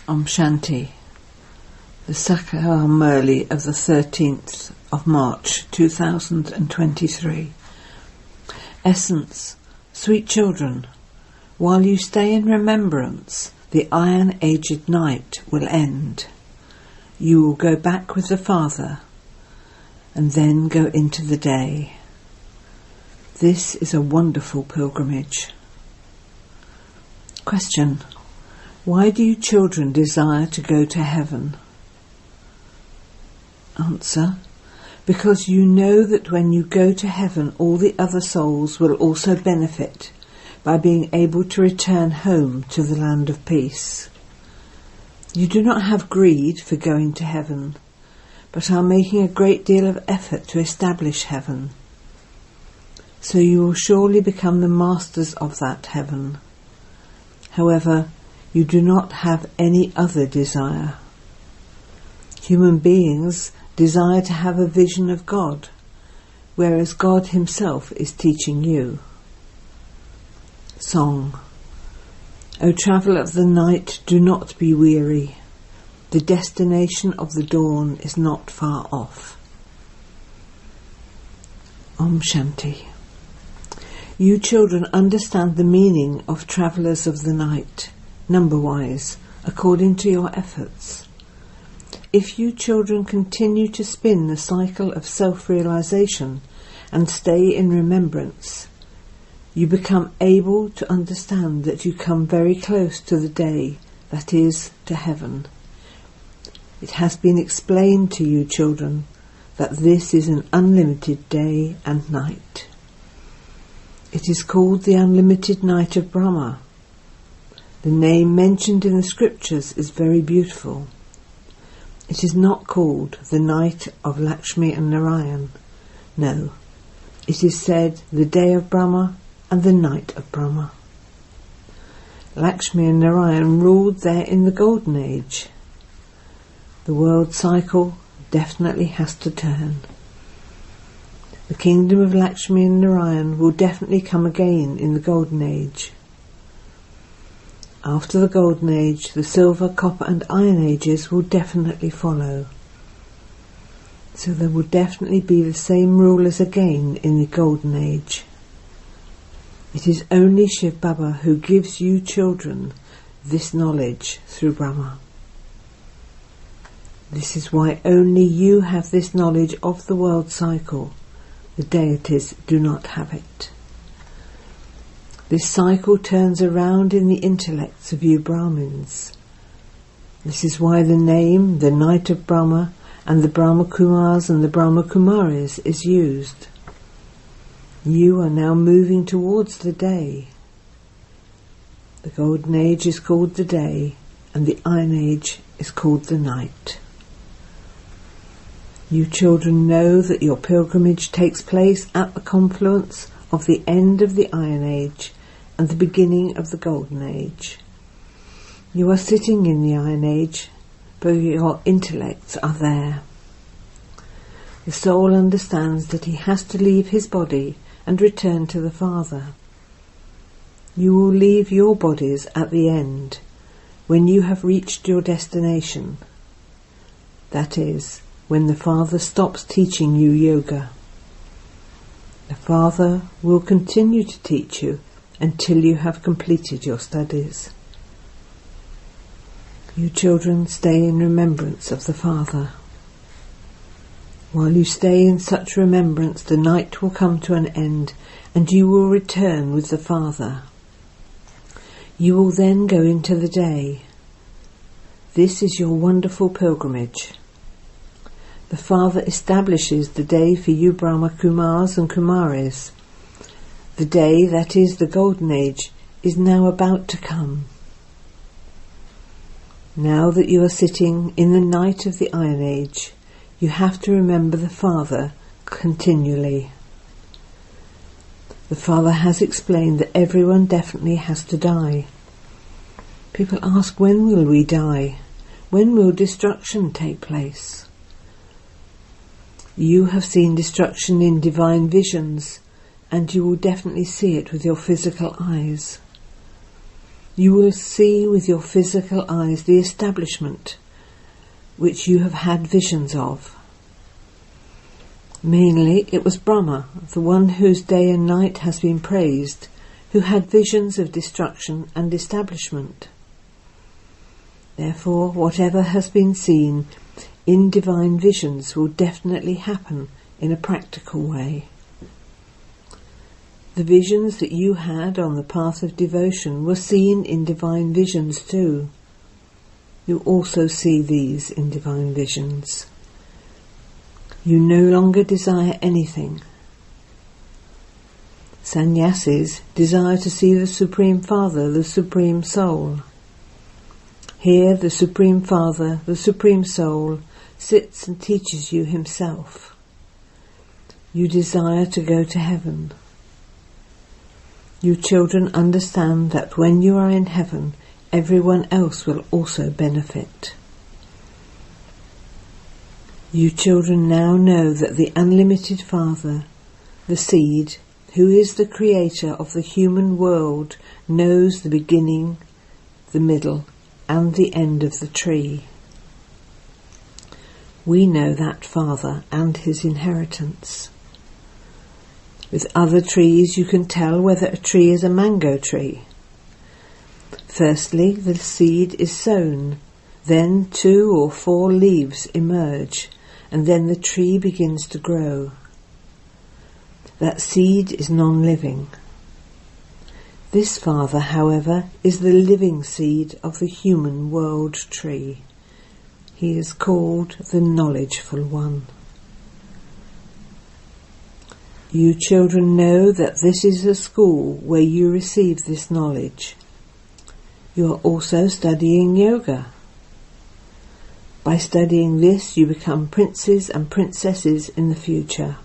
Shanti, the Sakar Murli of the 13th of March 2023. Essence, sweet children, while you stay in remembrance, the iron-aged night will end. You will go back with the Father, and then go into the day. This is a wonderful pilgrimage. Question: why do you children desire to go to heaven? Answer: because you know that when you go to heaven, all the other souls will also benefit by being able to return home to the land of peace. You do not have greed for going to heaven, but are making a great deal of effort to establish heaven. So you will surely become the masters of that heaven. However, you do not have any other desire. Human beings desire to have a vision of God, whereas God himself is teaching you. Song: O traveller of the night, do not be weary. The destination of the dawn is not far off. Om Shanti. You children understand the meaning of travellers of the night, number-wise, according to your efforts. If you children continue to spin the cycle of self-realization and stay in remembrance, you become able to understand that you come very close to the day, that is, to heaven. It has been explained to you children that this is an unlimited day and night. It is called the unlimited night of Brahma. The name mentioned in the scriptures is very beautiful. It is not called the night of Lakshmi and Narayan. No, it is said the day of Brahma and the night of Brahma. Lakshmi and Narayan ruled there in the Golden Age. The world cycle definitely has to turn. The kingdom of Lakshmi and Narayan will definitely come again in the Golden Age. After the Golden Age, the Silver, Copper and Iron Ages will definitely follow. So there will definitely be the same rulers again in the Golden Age. It is only Shiv Baba who gives you children this knowledge through Brahma. This is why only you have this knowledge of the world cycle. The deities do not have it. This cycle turns around in the intellects of you Brahmins. This is why the name, the Night of Brahma, and the Brahma Kumaris and the Brahma Kumaris is used. You are now moving towards the day. The Golden Age is called the day, and the Iron Age is called the night. You children know that your pilgrimage takes place at the confluence of the end of the Iron Age and the beginning of the Golden Age. You are sitting in the Iron Age, but your intellects are there. The soul understands that he has to leave his body and return to the Father. You will leave your bodies at the end, when you have reached your destination. That is, when the Father stops teaching you yoga. The Father will continue to teach you until you have completed your studies. You children stay in remembrance of the Father. While you stay in such remembrance, the night will come to an end and you will return with the Father. You will then go into the day. This is your wonderful pilgrimage. The Father establishes the day for you Brahma Kumaris and Kumaris. The day, that is the Golden Age, is now about to come. Now that you are sitting in the night of the Iron Age, you have to remember the Father continually. The Father has explained that everyone definitely has to die. People ask, when will we die? When will destruction take place? You have seen destruction in divine visions, and you will definitely see it with your physical eyes. You will see with your physical eyes the establishment which you have had visions of. Mainly it was Brahma, the one whose day and night has been praised, who had visions of destruction and establishment. Therefore, whatever has been seen in divine visions will definitely happen in a practical way. The visions that you had on the path of devotion were seen in divine visions too. You also see these in divine visions. You no longer desire anything. Sannyasis desire to see the Supreme Father, the Supreme Soul. Here the Supreme Father, the Supreme Soul, sits and teaches you himself. You desire to go to heaven. You children understand that when you are in heaven, everyone else will also benefit. You children now know that the unlimited Father, the seed, who is the creator of the human world, knows the beginning, the middle, and the end of the tree. We know that Father and his inheritance. With other trees you can tell whether a tree is a mango tree. Firstly, the seed is sown, then 2 or 4 leaves emerge, and then the tree begins to grow. That seed is non-living. This Father, however, is the living seed of the human world tree. He is called the Knowledgeful One. You children know that this is a school where you receive this knowledge. You are also studying yoga. By studying this, you become princes and princesses in the future.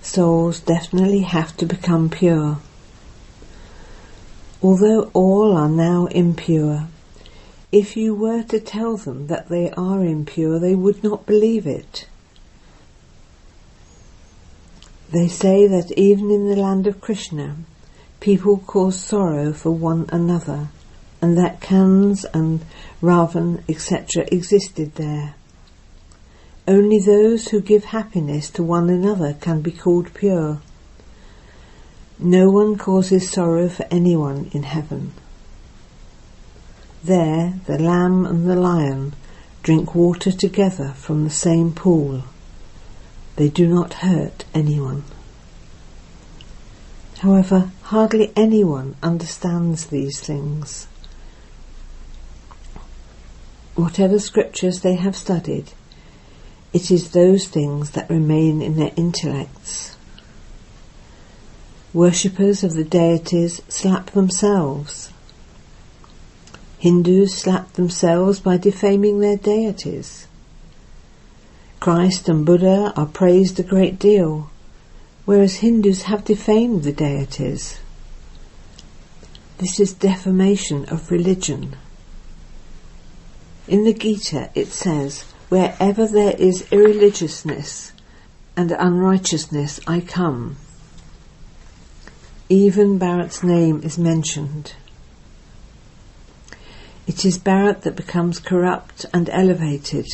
Souls definitely have to become pure. Although all are now impure, if you were to tell them that they are impure, they would not believe it. They say that even in the land of Krishna, people cause sorrow for one another, and that Kans and Ravan, etc. existed there. Only those who give happiness to one another can be called pure. No one causes sorrow for anyone in heaven. There, the lamb and the lion drink water together from the same pool. They do not hurt anyone. However, hardly anyone understands these things. Whatever scriptures they have studied, it is those things that remain in their intellects. Worshippers of the deities slap themselves. Hindus slap themselves by defaming their deities. Christ and Buddha are praised a great deal, whereas Hindus have defamed the deities. This is defamation of religion. In the Gita it says, "Wherever there is irreligiousness and unrighteousness, I come." Even Bharat's name is mentioned. It is Bharat that becomes corrupt and elevated.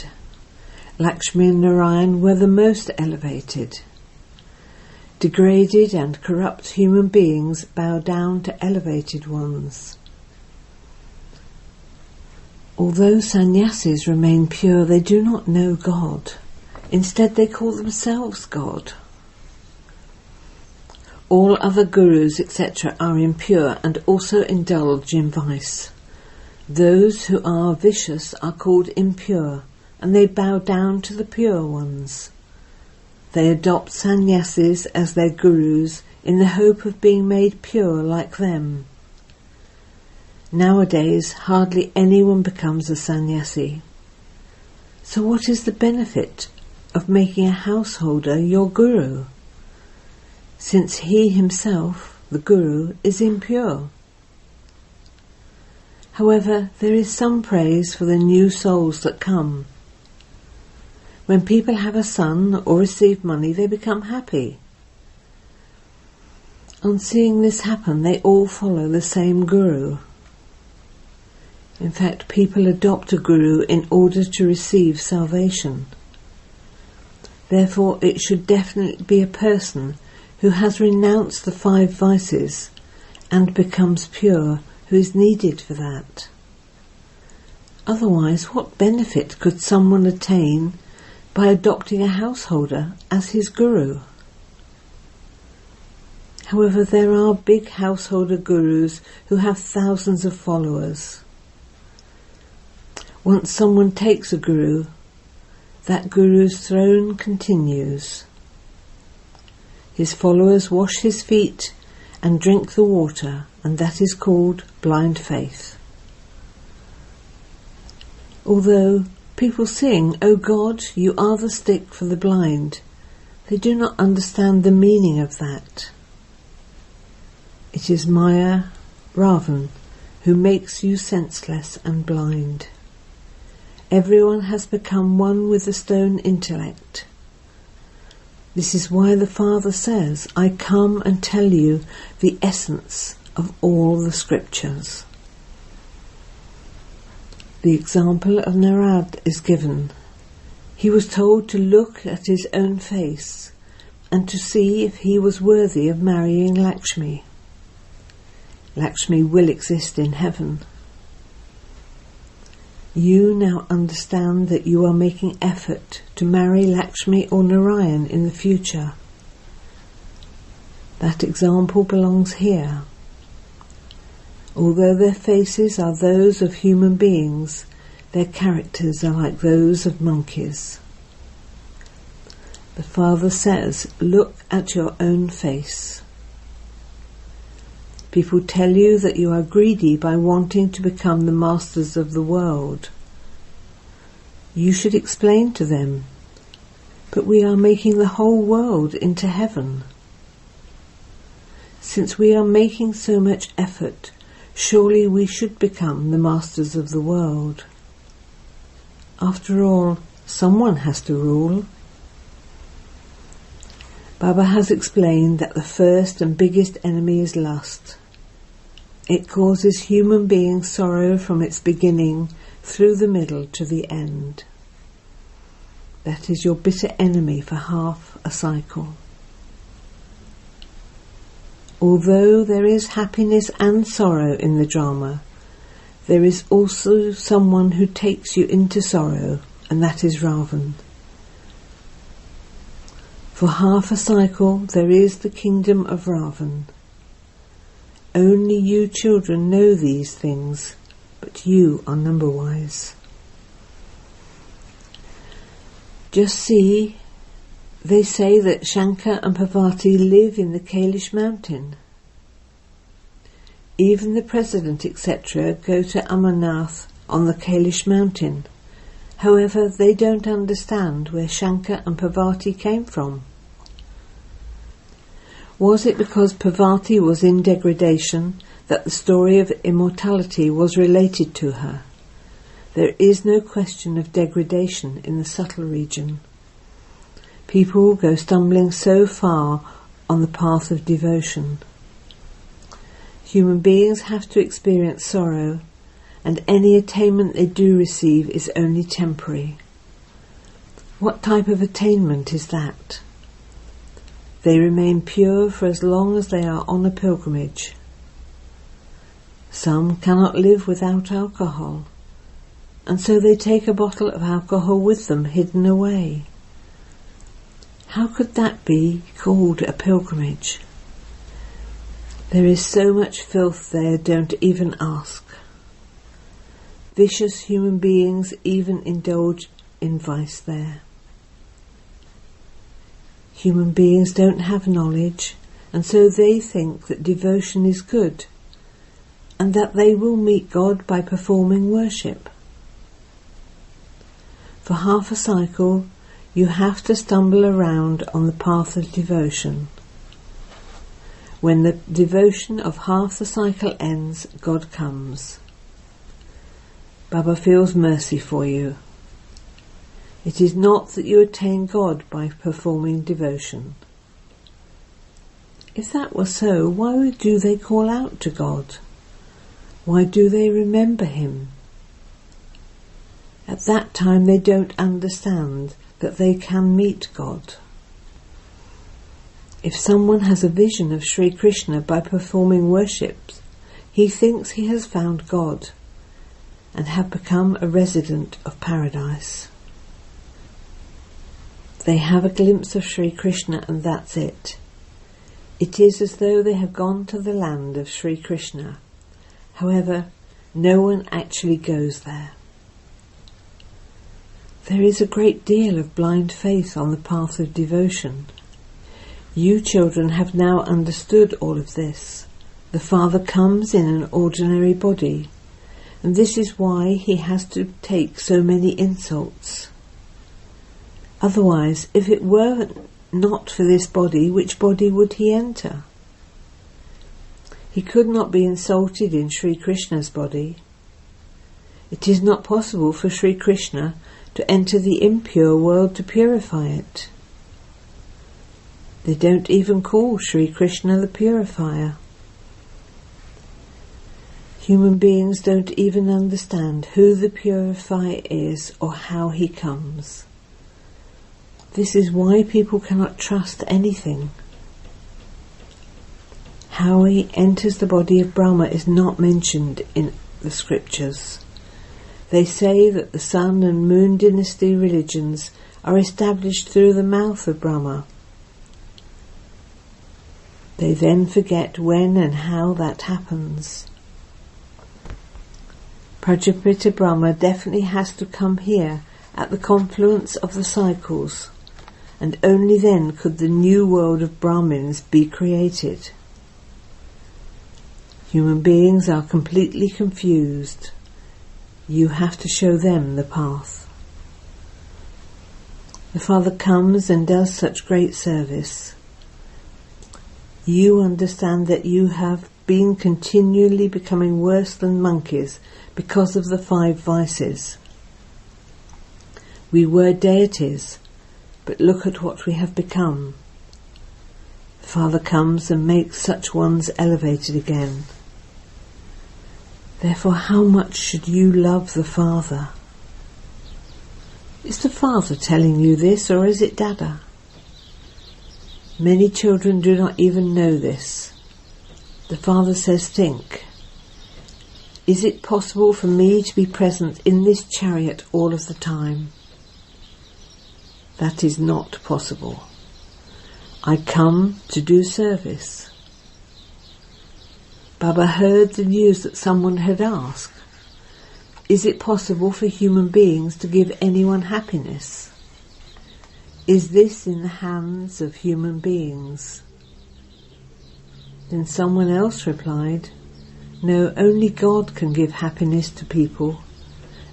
Lakshmi and Narayan were the most elevated. Degraded and corrupt human beings bow down to elevated ones. Although sannyasis remain pure, they do not know God. Instead, they call themselves God. All other gurus, etc., are impure and also indulge in vice. Those who are vicious are called impure, and they bow down to the pure ones. They adopt sannyasis as their gurus in the hope of being made pure like them. Nowadays, hardly anyone becomes a sannyasi. So what is the benefit of making a householder your guru, since he himself, the guru, is impure? However, there is some praise for the new souls that come. When people have a son or receive money, they become happy. On seeing this happen, they all follow the same guru. In fact, people adopt a guru in order to receive salvation. Therefore, it should definitely be a person who has renounced the 5 vices and becomes pure, who is needed for that. Otherwise, what benefit could someone attain by adopting a householder as his guru? However, there are big householder gurus who have thousands of followers. Once someone takes a guru, that guru's throne continues. His followers wash his feet and drink the water, and that is called blind faith. Although people sing, "O God, you are the stick for the blind," they do not understand the meaning of that. It is Maya, Ravan, who makes you senseless and blind. Everyone has become one with the stone intellect. This is why the Father says, "I come and tell you the essence of all the scriptures." The example of Narad is given. He was told to look at his own face and to see if he was worthy of marrying Lakshmi. Lakshmi will exist in heaven. You now understand that you are making effort to marry Lakshmi or Narayan in the future. That example belongs here. Although their faces are those of human beings, their characters are like those of monkeys. The Father says, "Look at your own face." People tell you that you are greedy by wanting to become the masters of the world. You should explain to them, "But we are making the whole world into heaven." Since we are making so much effort, surely we should become the masters of the world. After all, someone has to rule. Baba has explained that the first and biggest enemy is lust. It causes human beings sorrow from its beginning through the middle to the end. That is your bitter enemy for half a cycle. Although there is happiness and sorrow in the drama, there is also someone who takes you into sorrow, and that is Ravan. For half a cycle there is the kingdom of Ravan. Only you children know these things, but you are number-wise. Just see, they say that Shankar and Parvati live in the Kailash mountain. Even the president, etc., go to Amarnath on the Kailash mountain. However, they don't understand where Shankar and Parvati came from. Was it because Parvati was in degradation that the story of immortality was related to her? There is no question of degradation in the subtle region. People go stumbling so far on the path of devotion. Human beings have to experience sorrow, and any attainment they do receive is only temporary. What type of attainment is that? They remain pure for as long as they are on a pilgrimage. Some cannot live without alcohol, and so they take a bottle of alcohol with them hidden away. How could that be called a pilgrimage? There is so much filth there, don't even ask. Vicious human beings even indulge in vice there. Human beings don't have knowledge, and so they think that devotion is good, and that they will meet God by performing worship. For half a cycle, you have to stumble around on the path of devotion. When the devotion of half the cycle ends, God comes. Baba feels mercy for you. It is not that you attain God by performing devotion. If that were so, why do they call out to God? Why do they remember him? At that time they don't understand that they can meet God. If someone has a vision of Sri Krishna by performing worships, he thinks he has found God and have become a resident of paradise. They have a glimpse of Sri Krishna and that's it. It is as though they have gone to the land of Sri Krishna. However, no one actually goes there. There is a great deal of blind faith on the path of devotion. You children have now understood all of this. The Father comes in an ordinary body, and this is why he has to take so many insults. Otherwise, if it were not for this body, which body would he enter? He could not be insulted in Sri Krishna's body. It is not possible for Sri Krishna to enter the impure world to purify it. They don't even call Sri Krishna the purifier. Human beings don't even understand who the purifier is or how he comes. This is why people cannot trust anything. How he enters the body of Brahma is not mentioned in the scriptures. They say that the sun and moon dynasty religions are established through the mouth of Brahma. They then forget when and how that happens. Prajapita Brahma definitely has to come here at the confluence of the cycles, and only then could the new world of Brahmins be created. Human beings are completely confused. You have to show them the path. The Father comes and does such great service. You understand that you have been continually becoming worse than monkeys because of the 5 vices. We were deities, but look at what we have become. The Father comes and makes such ones elevated again. Therefore, how much should you love the Father? Is the Father telling you this, or is it Dada? Many children do not even know this. The Father says, think. Is it possible for me to be present in this chariot all of the time? That is not possible. I come to do service. Baba heard the news that someone had asked, is it possible for human beings to give anyone happiness? Is this in the hands of human beings? Then someone else replied, no, only God can give happiness to people.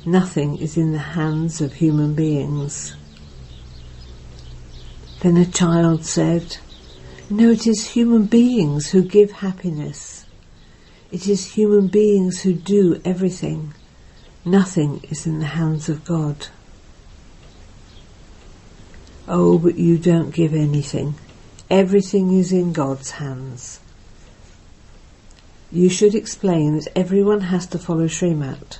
Nothing is in the hands of human beings. Then a child said, no, it is human beings who give happiness. It is human beings who do everything. Nothing is in the hands of God. Oh, but you don't give anything. Everything is in God's hands. You should explain that everyone has to follow Srimat.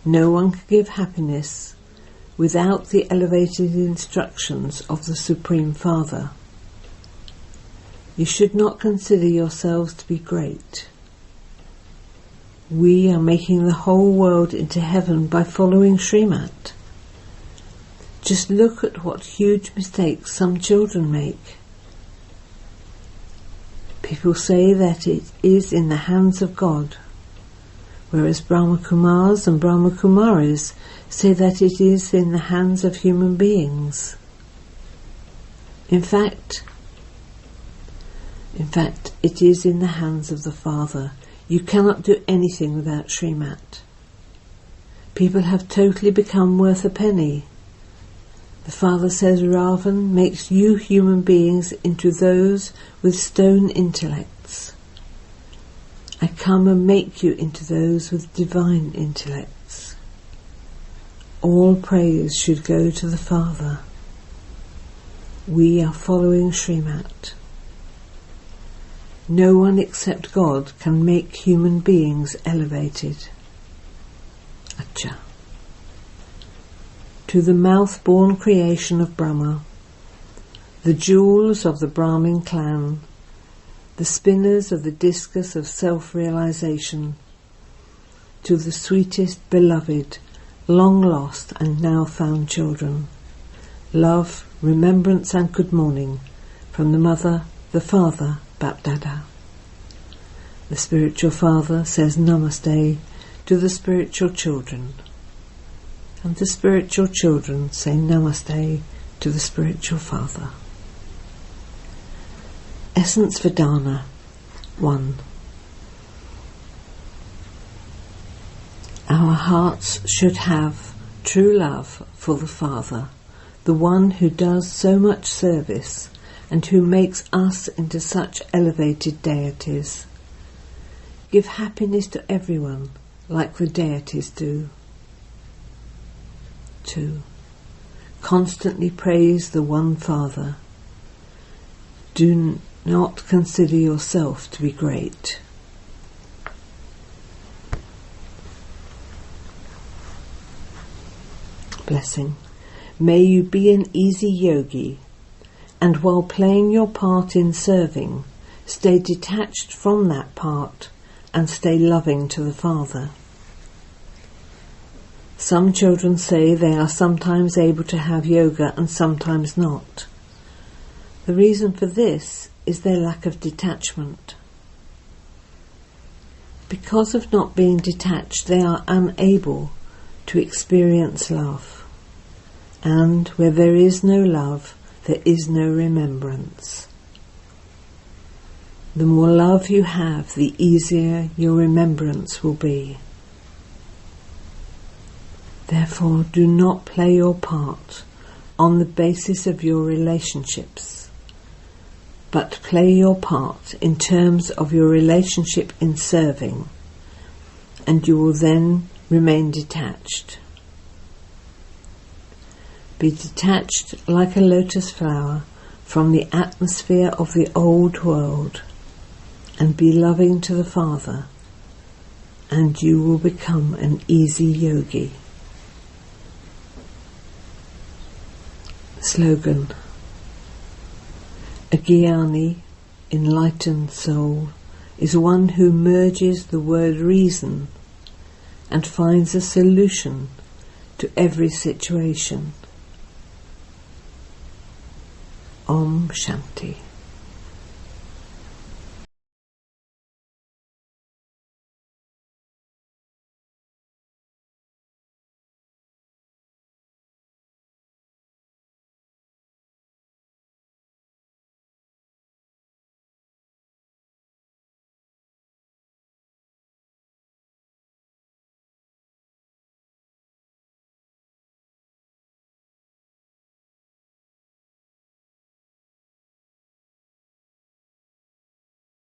No one can give happiness without the elevated instructions of the Supreme Father. You should not consider yourselves to be great. We are making the whole world into heaven by following Srimat. Just look at what huge mistakes some children make. People say that it is in the hands of God, whereas Brahma Kumaris and Brahma Kumaris say that it is in the hands of human beings. In fact, it is in the hands of the Father. You cannot do anything without Srimat. People have totally become worth a penny. The Father says Ravan makes you human beings into those with stone intellects. I come and make you into those with divine intellects. All praise should go to the Father. We are following Srimat. No one except God can make human beings elevated. Acha. To the mouth-born creation of Brahma, the jewels of the Brahmin clan, the spinners of the discus of self-realization, to the sweetest, beloved, long lost and now found children, love, remembrance and good morning from the mother, the father, Bapdada. The spiritual father says Namaste to the spiritual children, and the spiritual children say Namaste to the spiritual father. Essence Vedana 1. Our hearts should have true love for the Father, the one who does so much service and who makes us into such elevated deities. Give happiness to everyone like the deities do. 2. Constantly praise the one Father. Do not consider yourself to be great. Blessing. May you be an easy yogi, and while playing your part in serving, stay detached from that part and stay loving to the Father. Some children say they are sometimes able to have yoga and sometimes not. The reason for this is their lack of detachment. Because of not being detached, they are unable to experience love. And where there is no love, there is no remembrance. The more love you have, the easier your remembrance will be. Therefore, do not play your part on the basis of your relationships, but play your part in terms of your relationship in serving, and you will then remain detached. Be detached like a lotus flower from the atmosphere of the old world, and be loving to the Father, and you will become an easy yogi. Slogan. A Jnani, enlightened soul, is one who merges the word reason and finds a solution to every situation. Om Shanti.